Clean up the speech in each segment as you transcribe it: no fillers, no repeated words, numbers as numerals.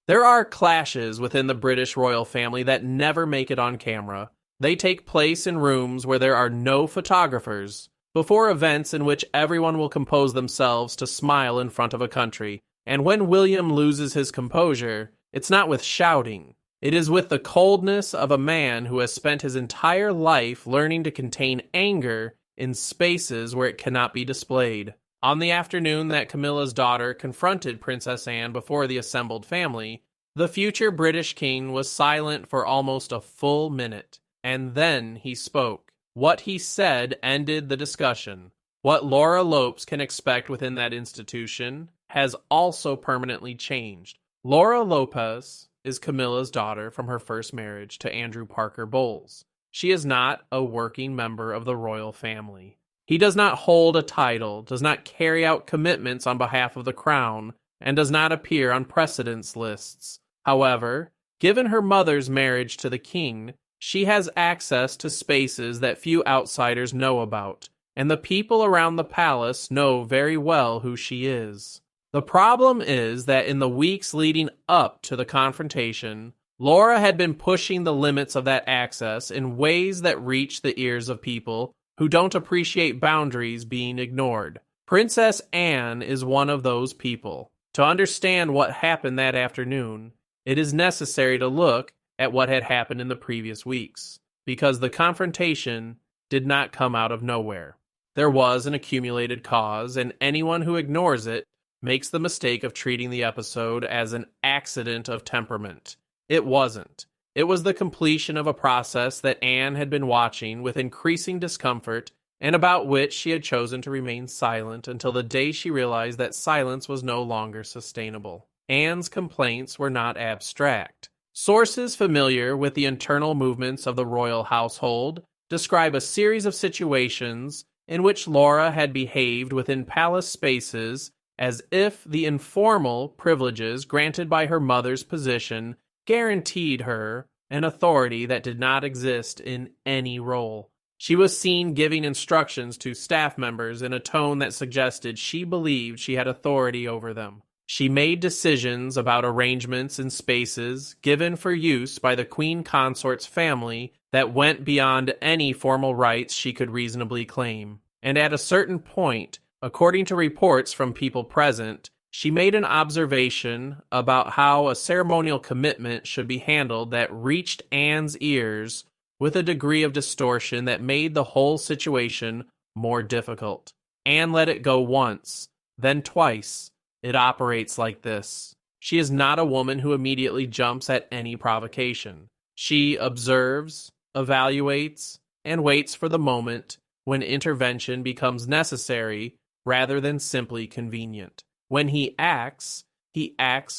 There are clashes within the British royal family that never make it on camera. They take place in rooms where there are no photographers, before events in which everyone will compose themselves to smile in front of a country. And when William loses his composure, it's not with shouting. It is with the coldness of a man who has spent his entire life learning to contain anger in spaces where it cannot be displayed. On the afternoon that Camilla's daughter confronted Princess Anne before the assembled family, the future British king was silent for almost a full minute, and then he spoke. What he said ended the discussion. What Laura Lopes can expect within that institution has also permanently changed. Laura Lopes is Camilla's daughter from her first marriage to Andrew Parker Bowles. She is not a working member of the royal family. He does not hold a title, does not carry out commitments on behalf of the crown, and does not appear on precedence lists. However, given her mother's marriage to the king, she has access to spaces that few outsiders know about, and the people around the palace know very well who she is. The problem is that in the weeks leading up to the confrontation, Laura had been pushing the limits of that access in ways that reach the ears of people who don't appreciate boundaries being ignored. Princess Anne is one of those people. To understand what happened that afternoon, it is necessary to look at what had happened in the previous weeks, because the confrontation did not come out of nowhere. There was an accumulated cause, and anyone who ignores it makes the mistake of treating the episode as an accident of temperament. It wasn't. It was the completion of a process that Anne had been watching with increasing discomfort and about which she had chosen to remain silent until the day she realized that silence was no longer sustainable. Anne's complaints were not abstract. Sources familiar with the internal movements of the royal household describe a series of situations in which Laura had behaved within palace spaces as if the informal privileges granted by her mother's position guaranteed her an authority that did not exist in any role. She was seen giving instructions to staff members in a tone that suggested she believed she had authority over them. She made decisions about arrangements in spaces given for use by the Queen Consort's family that went beyond any formal rights she could reasonably claim. And at a certain point, according to reports from people present, she made an observation about how a ceremonial commitment should be handled that reached Anne's ears with a degree of distortion that made the whole situation more difficult. Anne let it go once, then twice. It operates like this. She is not a woman who immediately jumps at any provocation. She observes, evaluates, and waits for the moment when intervention becomes necessary rather than simply convenient. When he acts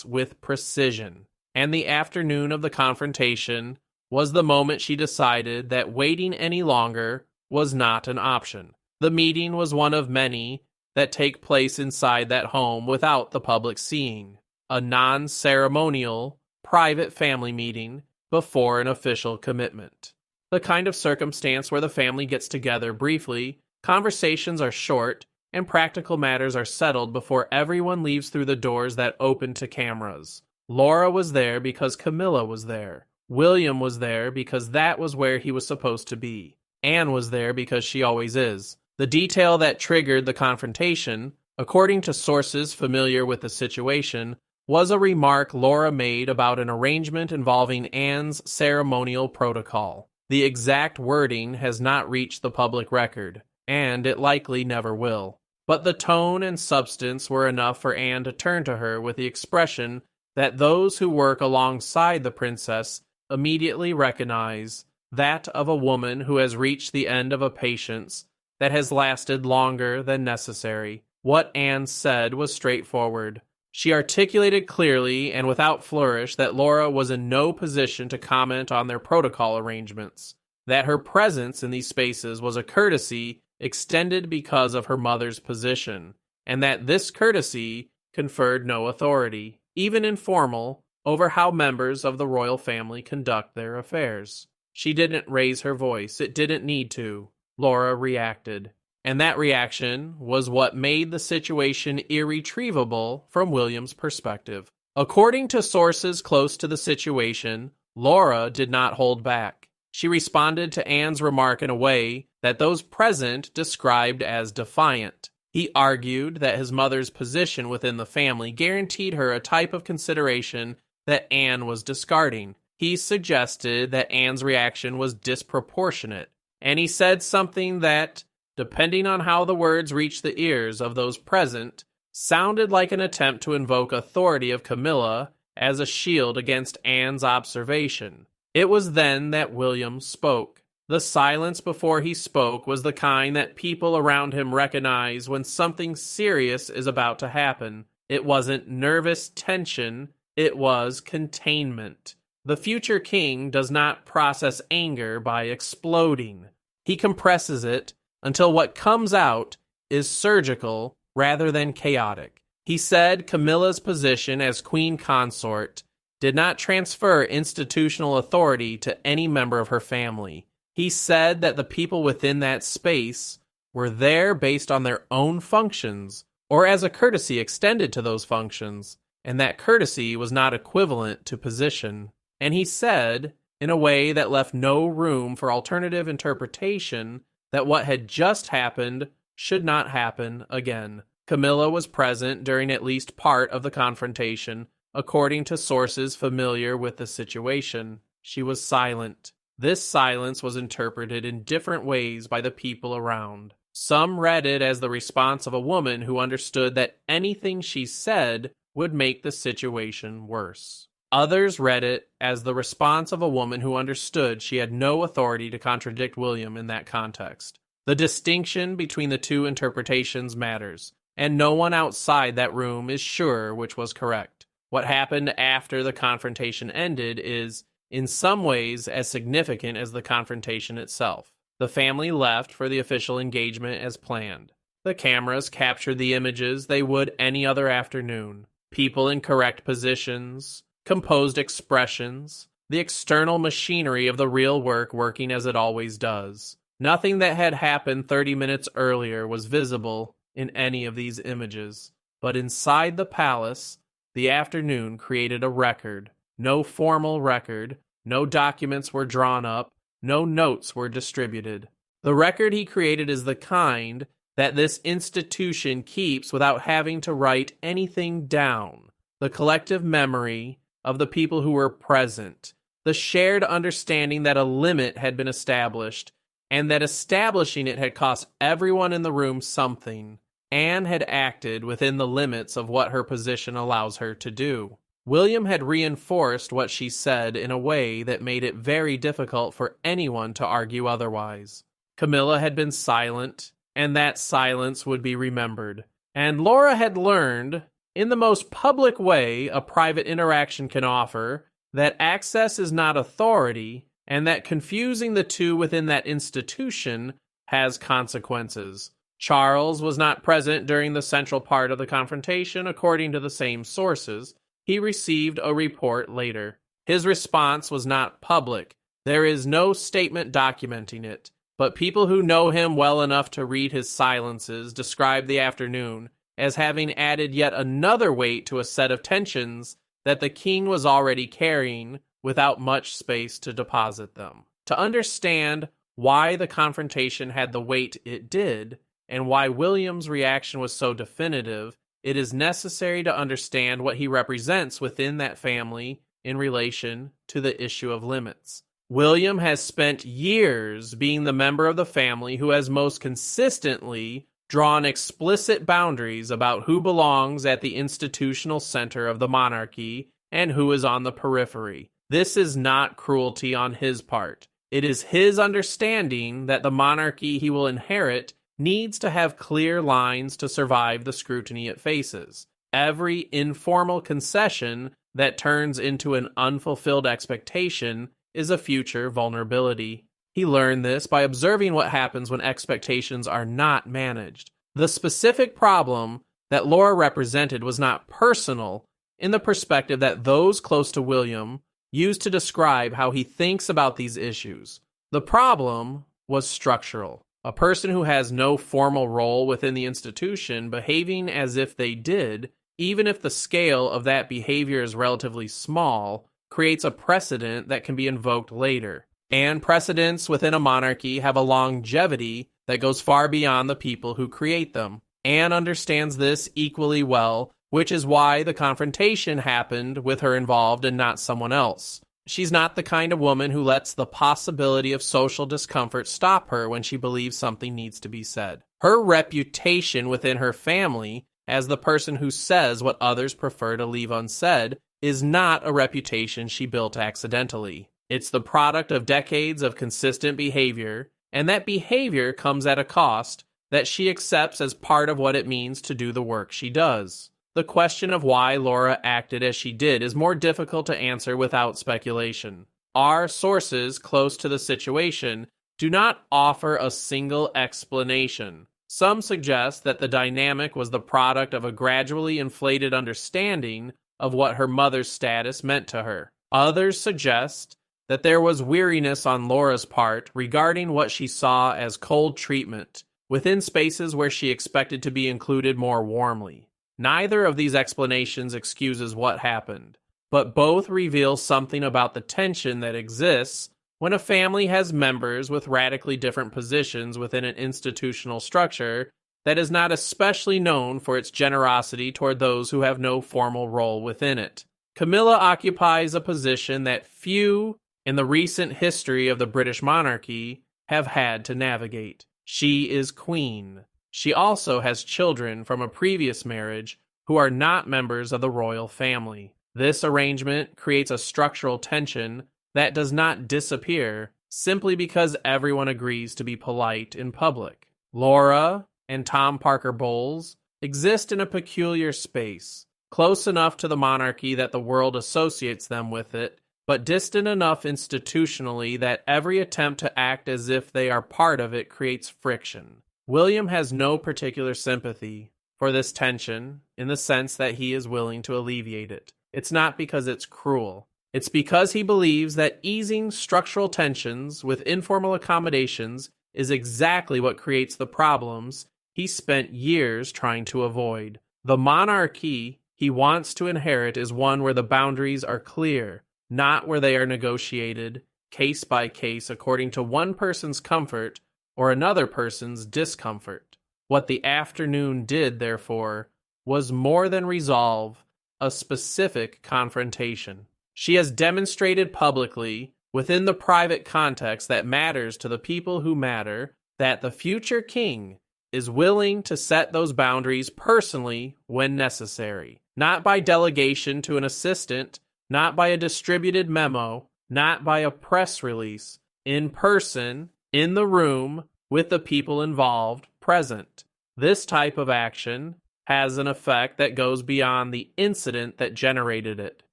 with precision. And the afternoon of the confrontation was the moment she decided that waiting any longer was not an option. The meeting was one of many that take place inside that home without the public seeing. A non-ceremonial, private family meeting before an official commitment. The kind of circumstance where the family gets together briefly, conversations are short, and practical matters are settled before everyone leaves through the doors that open to cameras. Laura was there because Camilla was there. William was there because that was where he was supposed to be. Anne was there because she always is. The detail that triggered the confrontation, according to sources familiar with the situation, was a remark Laura made about an arrangement involving Anne's ceremonial protocol. The exact wording has not reached the public record, and it likely never will. But the tone and substance were enough for Anne to turn to her with the expression that those who work alongside the princess immediately recognize, that of a woman who has reached the end of a patience that has lasted longer than necessary. What Anne said was straightforward. She articulated clearly and without flourish that Laura was in no position to comment on their protocol arrangements, that her presence in these spaces was a courtesy extended because of her mother's position, and that this courtesy conferred no authority, even informal, over how members of the royal family conduct their affairs. She didn't raise her voice. It didn't need to. Laura reacted. And that reaction was what made the situation irretrievable from William's perspective. According to sources close to the situation, Laura did not hold back. She responded to Anne's remark in a way that those present described as defiant. He argued that his mother's position within the family guaranteed her a type of consideration that Anne was discarding. He suggested that Anne's reaction was disproportionate, and he said something that, depending on how the words reached the ears of those present, sounded like an attempt to invoke authority of Camilla as a shield against Anne's observation. It was then that William spoke. The silence before he spoke was the kind that people around him recognize when something serious is about to happen. It wasn't nervous tension, it was containment. The future king does not process anger by exploding. He compresses it until what comes out is surgical rather than chaotic. He said Camilla's position as queen consort did not transfer institutional authority to any member of her family. He said that the people within that space were there based on their own functions, or as a courtesy extended to those functions, and that courtesy was not equivalent to position. And he said, in a way that left no room for alternative interpretation, that what had just happened should not happen again. Camilla was present during at least part of the confrontation, according to sources familiar with the situation. She was silent. This silence was interpreted in different ways by the people around. Some read it as the response of a woman who understood that anything she said would make the situation worse. Others read it as the response of a woman who understood she had no authority to contradict William in that context. The distinction between the two interpretations matters, and no one outside that room is sure which was correct. What happened after the confrontation ended is, in some ways, as significant as the confrontation itself. The family left for the official engagement as planned. The cameras captured the images they would any other afternoon. People in correct positions, composed expressions, the external machinery of the real work working as it always does. Nothing that had happened 30 minutes earlier was visible in any of these images. But inside the palace, the afternoon created a record. No formal record, no documents were drawn up, no notes were distributed. The record he created is the kind that this institution keeps without having to write anything down. The collective memory of the people who were present, the shared understanding that a limit had been established, and that establishing it had cost everyone in the room something. Anne had acted within the limits of what her position allows her to do. William had reinforced what she said in a way that made it very difficult for anyone to argue otherwise. Camilla had been silent, and that silence would be remembered. And Laura had learned, in the most public way a private interaction can offer, that access is not authority, and that confusing the two within that institution has consequences. Charles was not present during the central part of the confrontation, according to the same sources. He received a report later. His response was not public. There is no statement documenting it, but people who know him well enough to read his silences describe the afternoon as having added yet another weight to a set of tensions that the king was already carrying without much space to deposit them. To understand why the confrontation had the weight it did, and why William's reaction was so definitive, it is necessary to understand what he represents within that family in relation to the issue of limits. William has spent years being the member of the family who has most consistently drawn explicit boundaries about who belongs at the institutional center of the monarchy and who is on the periphery. This is not cruelty on his part. It is his understanding that the monarchy he will inherit needs to have clear lines to survive the scrutiny it faces. Every informal concession that turns into an unfulfilled expectation is a future vulnerability. He learned this by observing what happens when expectations are not managed. The specific problem that Laura represented was not personal in the perspective that those close to William used to describe how he thinks about these issues. The problem was structural. A person who has no formal role within the institution behaving as if they did even if the scale of that behavior is relatively small, creates a precedent that can be invoked later. And precedents within a monarchy have a longevity that goes far beyond the people who create them. Anne understands this equally well, which is why the confrontation happened with her involved and not someone else. She's not the kind of woman who lets the possibility of social discomfort stop her when she believes something needs to be said. Her reputation within her family as the person who says what others prefer to leave unsaid is not a reputation she built accidentally. It's the product of decades of consistent behavior, and that behavior comes at a cost that she accepts as part of what it means to do the work she does. The question of why Laura acted as she did is more difficult to answer without speculation. Our sources close to the situation do not offer a single explanation. Some suggest that the dynamic was the product of a gradually inflated understanding of what her mother's status meant to her. Others suggest that there was weariness on Laura's part regarding what she saw as cold treatment within spaces where she expected to be included more warmly. Neither of these explanations excuses what happened, but both reveal something about the tension that exists when a family has members with radically different positions within an institutional structure that is not especially known for its generosity toward those who have no formal role within it. Camilla occupies a position that few in the recent history of the British monarchy have had to navigate. She is queen. She also has children from a previous marriage who are not members of the royal family. This arrangement creates a structural tension that does not disappear simply because everyone agrees to be polite in public. Laura and Tom Parker Bowles exist in a peculiar space, close enough to the monarchy that the world associates them with it, but distant enough institutionally that every attempt to act as if they are part of it creates friction. William has no particular sympathy for this tension in the sense that he is willing to alleviate it. It's not because it's cruel. It's because he believes that easing structural tensions with informal accommodations is exactly what creates the problems he spent years trying to avoid. The monarchy he wants to inherit is one where the boundaries are clear, not where they are negotiated case by case according to one person's comfort or another person's discomfort. What the afternoon did, therefore, was more than resolve a specific confrontation. She has demonstrated publicly, within the private context that matters to the people who matter, that the future king is willing to set those boundaries personally when necessary, not by delegation to an assistant, not by a distributed memo, not by a press release, in person, in the room, with the people involved present. This type of action has an effect that goes beyond the incident that generated it.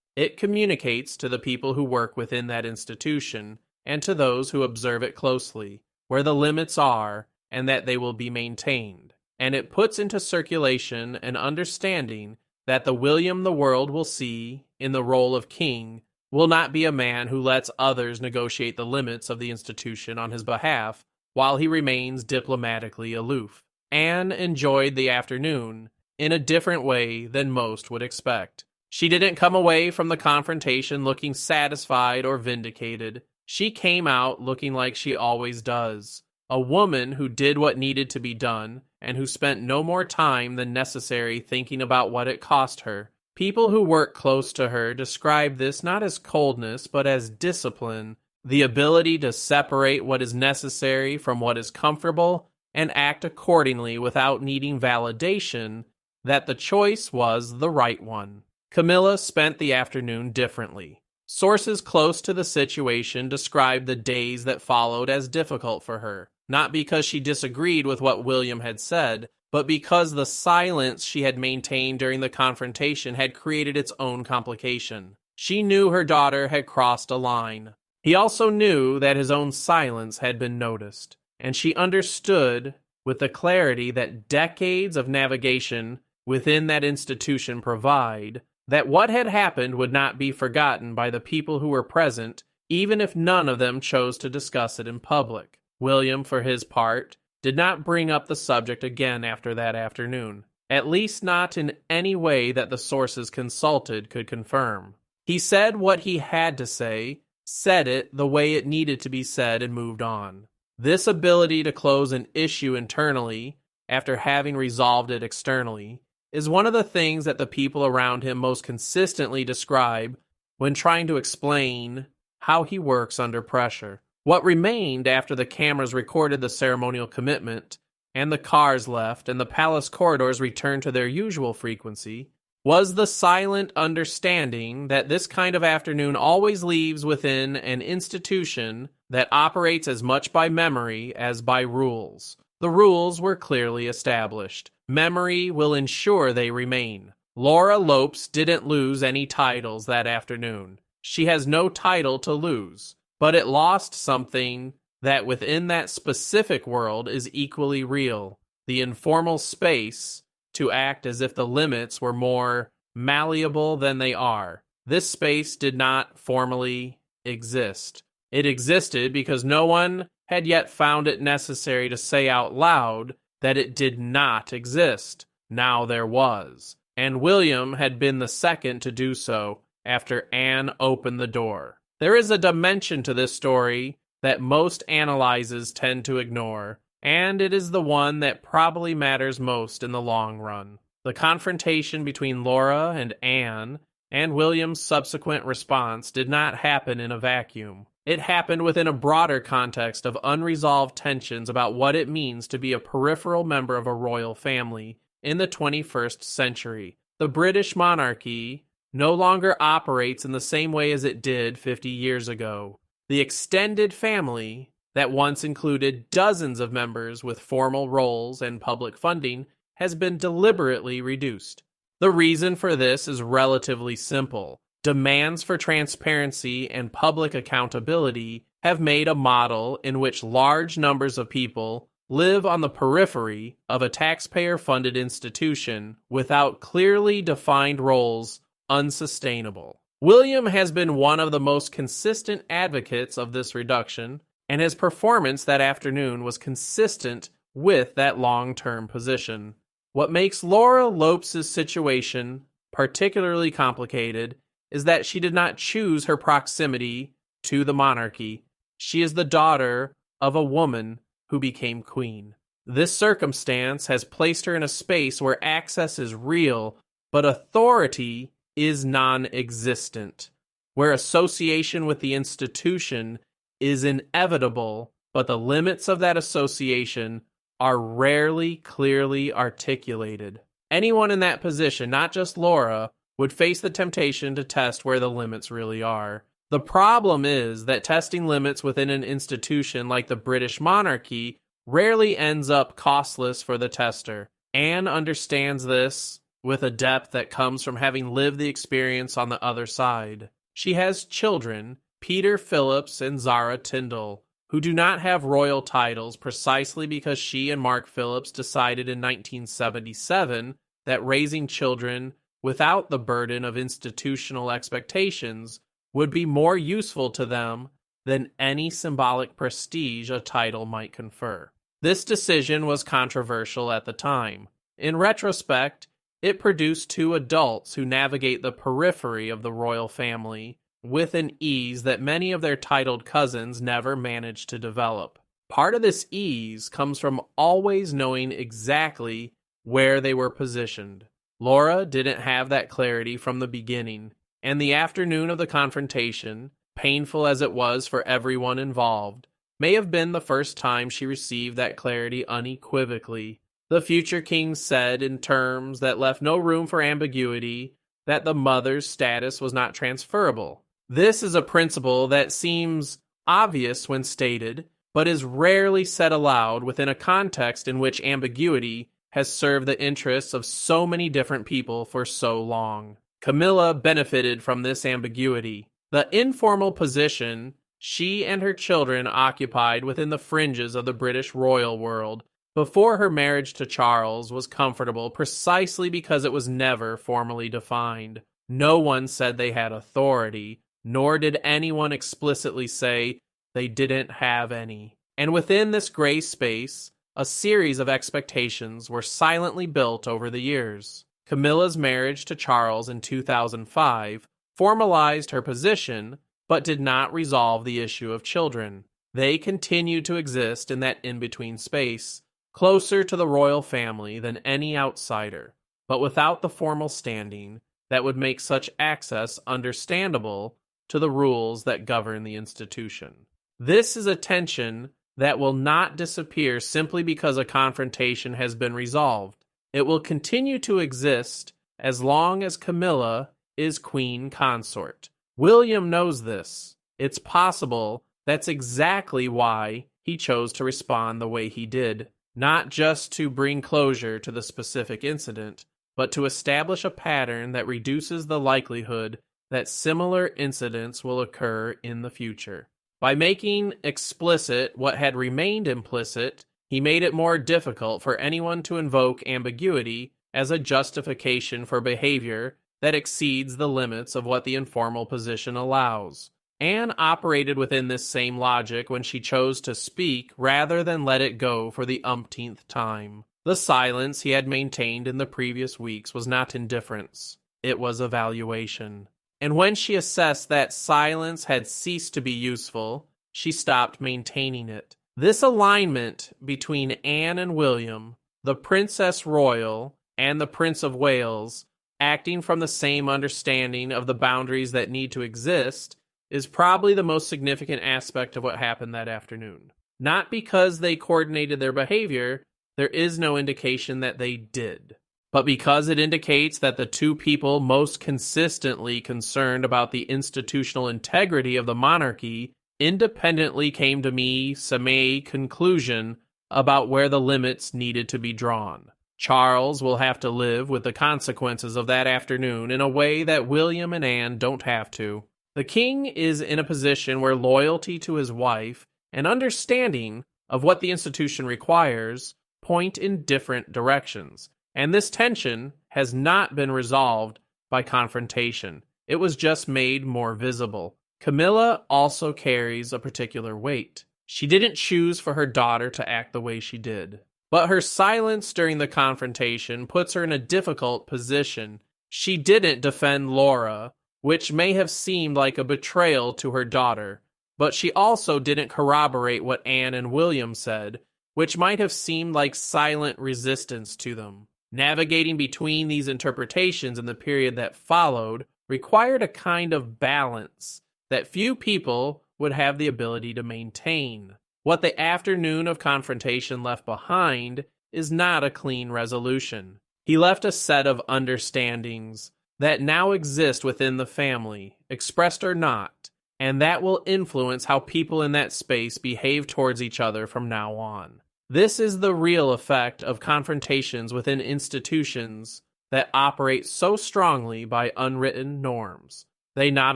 It communicates to the people who work within that institution and to those who observe it closely where the limits are and that they will be maintained. And it puts into circulation an understanding that the William the world will see in the role of king will not be a man who lets others negotiate the limits of the institution on his behalf while he remains diplomatically aloof. Anne enjoyed the afternoon in a different way than most would expect. She didn't come away from the confrontation looking satisfied or vindicated. She came out looking like she always does, a woman who did what needed to be done and who spent no more time than necessary thinking about what it cost her. People who work close to her describe this not as coldness but as discipline, the ability to separate what is necessary from what is comfortable and act accordingly without needing validation that the choice was the right one. Camilla spent the afternoon differently. Sources close to the situation described the days that followed as difficult for her, not because she disagreed with what William had said, but because the silence she had maintained during the confrontation had created its own complication. She knew her daughter had crossed a line. He also knew that his own silence had been noticed, and she understood with the clarity that decades of navigation within that institution provide, that what had happened would not be forgotten by the people who were present, even if none of them chose to discuss it in public. William, for his part, did not bring up the subject again after that afternoon. at least not in any way that the sources consulted could confirm. He said what he had to say, said it the way it needed to be said, and moved on. This ability to close an issue internally, after having resolved it externally, is one of the things that the people around him most consistently describe when trying to explain how he works under pressure. What remained after the cameras recorded the ceremonial commitment, and the cars left, and the palace corridors returned to their usual frequency, was the silent understanding that this kind of afternoon always leaves within an institution that operates as much by memory as by rules. The rules were clearly established. Memory will ensure they remain. Laura Lopes didn't lose any titles that afternoon. She has no title to lose, but it lost something that within that specific world is equally real: the informal space to act as if the limits were more malleable than they are. This space did not formally exist. It existed because no one had yet found it necessary to say out loud that it did not exist. Now there was, and William had been the second to do so after Anne opened the door. There is a dimension to this story that most analyzers tend to ignore, and it is the one that probably matters most in the long run. The confrontation between Laura and Anne, and William's subsequent response, did not happen in a vacuum. It happened within a broader context of unresolved tensions about what it means to be a peripheral member of a royal family in the 21st century. The British monarchy no longer operates in the same way as it did 50 years ago. The extended family, that once included dozens of members with formal roles and public funding, has been deliberately reduced. The reason for this is relatively simple. Demands for transparency and public accountability have made a model in which large numbers of people live on the periphery of a taxpayer-funded institution without clearly defined roles unsustainable. William has been one of the most consistent advocates of this reduction, and his performance that afternoon was consistent with that long-term position. What makes Laura Lopes' situation particularly complicated is that she did not choose her proximity to the monarchy. She is the daughter of a woman who became queen. This circumstance has placed her in a space where access is real, but authority is non-existent, where association with the institution is inevitable, but the limits of that association are rarely clearly articulated. Anyone in that position, not just Laura, would face the temptation to test where the limits really are. The problem is that testing limits within an institution like the British monarchy rarely ends up costless for the tester. Anne understands this with a depth that comes from having lived the experience on the other side. She has children, Peter Phillips and Zara Tyndall, who do not have royal titles precisely because she and Mark Phillips decided in 1977 that raising children without the burden of institutional expectations would be more useful to them than any symbolic prestige a title might confer. This decision was controversial at the time. In retrospect, it produced two adults who navigate the periphery of the royal family with an ease that many of their titled cousins never managed to develop. Part of this ease comes from always knowing exactly where they were positioned. Laura didn't have that clarity from the beginning, and the afternoon of the confrontation, painful as it was for everyone involved, may have been the first time she received that clarity unequivocally. The future king said in terms that left no room for ambiguity that the mother's status was not transferable. This is a principle that seems obvious when stated, but is rarely said aloud within a context in which ambiguity has served the interests of so many different people for so long. Camilla benefited from this ambiguity. The informal position she and her children occupied within the fringes of the British royal world before her marriage to Charles was comfortable precisely because it was never formally defined. No one said they had authority, nor did anyone explicitly say they didn't have any. And within this gray space, A series of expectations were silently built over the years. Camilla's marriage to Charles in 2005 formalized her position, but did not resolve the issue of children. They continued to exist in that in-between space, closer to the royal family than any outsider, but without the formal standing that would make such access understandable to the rules that govern the institution. This is a tension that will not disappear simply because a confrontation has been resolved. It will continue to exist as long as Camilla is queen consort. William knows this. It's possible that's exactly why he chose to respond the way he did, not just to bring closure to the specific incident, but to establish a pattern that reduces the likelihood that similar incidents will occur in the future. By making explicit what had remained implicit, he made it more difficult for anyone to invoke ambiguity as a justification for behavior that exceeds the limits of what the informal position allows. Anne operated within this same logic when she chose to speak rather than let it go for the umpteenth time. The silence he had maintained in the previous weeks was not indifference, it was evaluation. And when she assessed that silence had ceased to be useful, she stopped maintaining it. This alignment between Anne and William, the Princess Royal and the Prince of Wales, acting from the same understanding of the boundaries that need to exist, is probably the most significant aspect of what happened that afternoon. Not because they coordinated their behavior, there is no indication that they did, but because it indicates that the two people most consistently concerned about the institutional integrity of the monarchy independently came to some conclusion about where the limits needed to be drawn. Charles will have to live with the consequences of that afternoon in a way that William and Anne don't have to. The king is in a position where loyalty to his wife and understanding of what the institution requires point in different directions, and this tension has not been resolved by confrontation. It was just made more visible. Camilla also carries a particular weight. She didn't choose for her daughter to act the way she did, but her silence during the confrontation puts her in a difficult position. She didn't defend Laura, which may have seemed like a betrayal to her daughter, but she also didn't corroborate what Anne and William said, which might have seemed like silent resistance to them. Navigating between these interpretations in the period that followed required a kind of balance that few people would have the ability to maintain. What the afternoon of confrontation left behind is not a clean resolution. He left a set of understandings that now exist within the family, expressed or not, and that will influence how people in that space behave towards each other from now on. This is the real effect of confrontations within institutions that operate so strongly by unwritten norms. They not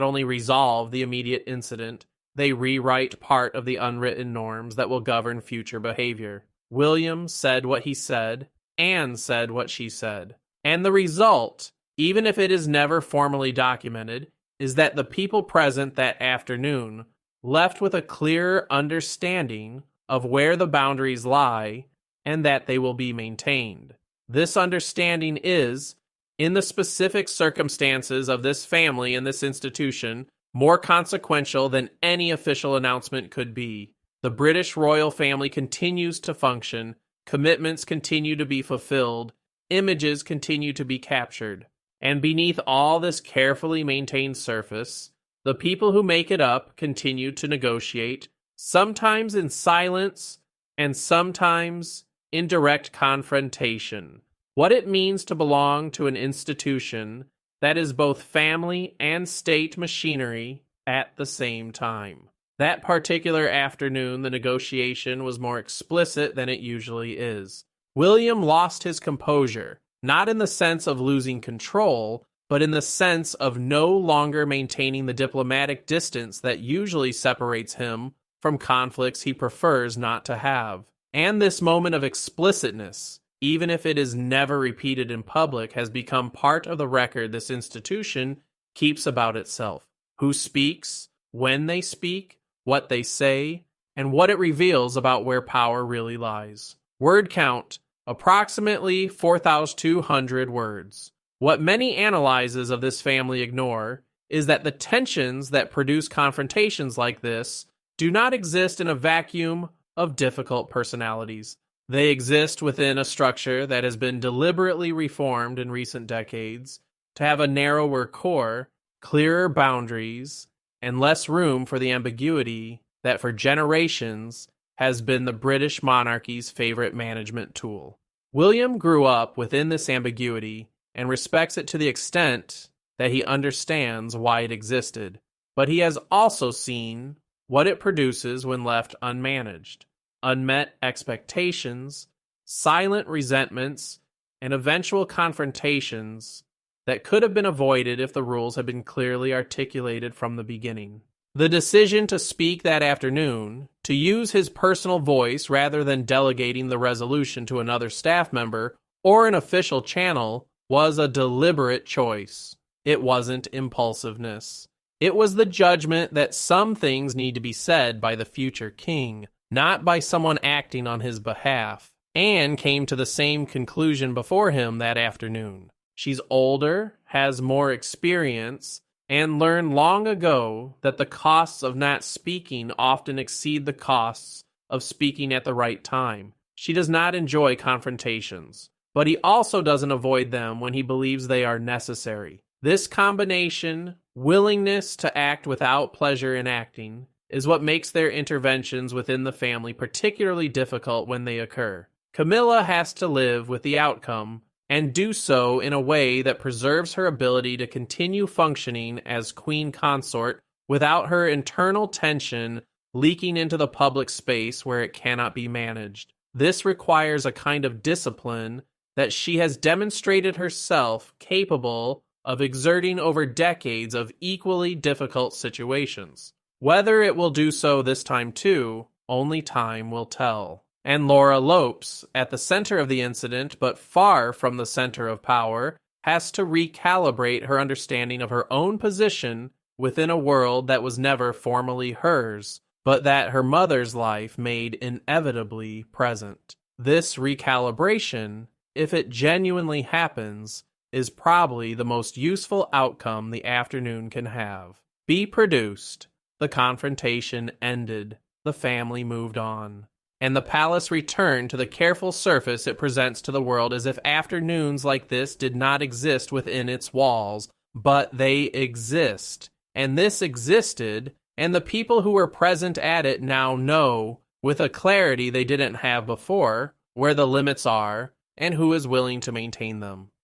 only resolve the immediate incident, they rewrite part of the unwritten norms that will govern future behavior. William said what he said, Anne said what she said. And the result, even if it is never formally documented, is that the people present that afternoon left with a clearer understanding of where the boundaries lie and that they will be maintained. This understanding is, in the specific circumstances of this family and this institution, more consequential than any official announcement could be. The British royal family continues to function, commitments continue to be fulfilled, images continue to be captured. And beneath all this carefully maintained surface, the people who make it up continue to negotiate, sometimes in silence and sometimes in direct confrontation. What it means to belong to an institution that is both family and state machinery at the same time. That particular afternoon, the negotiation was more explicit than it usually is. William lost his composure, not in the sense of losing control, but in the sense of no longer maintaining the diplomatic distance that usually separates him from conflicts he prefers not to have. And this moment of explicitness, even if it is never repeated in public, has become part of the record this institution keeps about itself. Who speaks, when they speak, what they say, and what it reveals about where power really lies. Word count, approximately 4,200 words. What many analyses of this family ignore is that the tensions that produce confrontations like this do not exist in a vacuum of difficult personalities. They exist within a structure that has been deliberately reformed in recent decades to have a narrower core, clearer boundaries, and less room for the ambiguity that for generations has been the British monarchy's favorite management tool. William grew up within this ambiguity and respects it to the extent that he understands why it existed, but he has also seen what it produces when left unmanaged: unmet expectations, silent resentments, and eventual confrontations that could have been avoided if the rules had been clearly articulated from the beginning. The decision to speak that afternoon, to use his personal voice rather than delegating the resolution to another staff member or an official channel, was a deliberate choice. It wasn't impulsiveness. It was the judgment that some things need to be said by the future king, not by someone acting on his behalf. Anne came to the same conclusion before him that afternoon. She's older, has more experience, and learned long ago that the costs of not speaking often exceed the costs of speaking at the right time. She does not enjoy confrontations, but he also doesn't avoid them when he believes they are necessary. This combination, willingness to act without pleasure in acting, is what makes their interventions within the family particularly difficult when they occur. Camilla has to live with the outcome and do so in a way that preserves her ability to continue functioning as queen consort without her internal tension leaking into the public space where it cannot be managed. This requires a kind of discipline that she has demonstrated herself capable of exerting over decades of equally difficult situations. Whether it will do so this time too, only time will tell. And Laura Lopes, at the center of the incident but far from the center of power, has to recalibrate her understanding of her own position within a world that was never formally hers, but that her mother's life made inevitably present. This recalibration, if it genuinely happens, is probably the most useful outcome the afternoon can have. Be produced. The confrontation ended. The family moved on. And the palace returned to the careful surface it presents to the world, as if afternoons like this did not exist within its walls, but they exist. And this existed, and the people who were present at it now know, with a clarity they didn't have before, where the limits are, and who is willing to maintain them.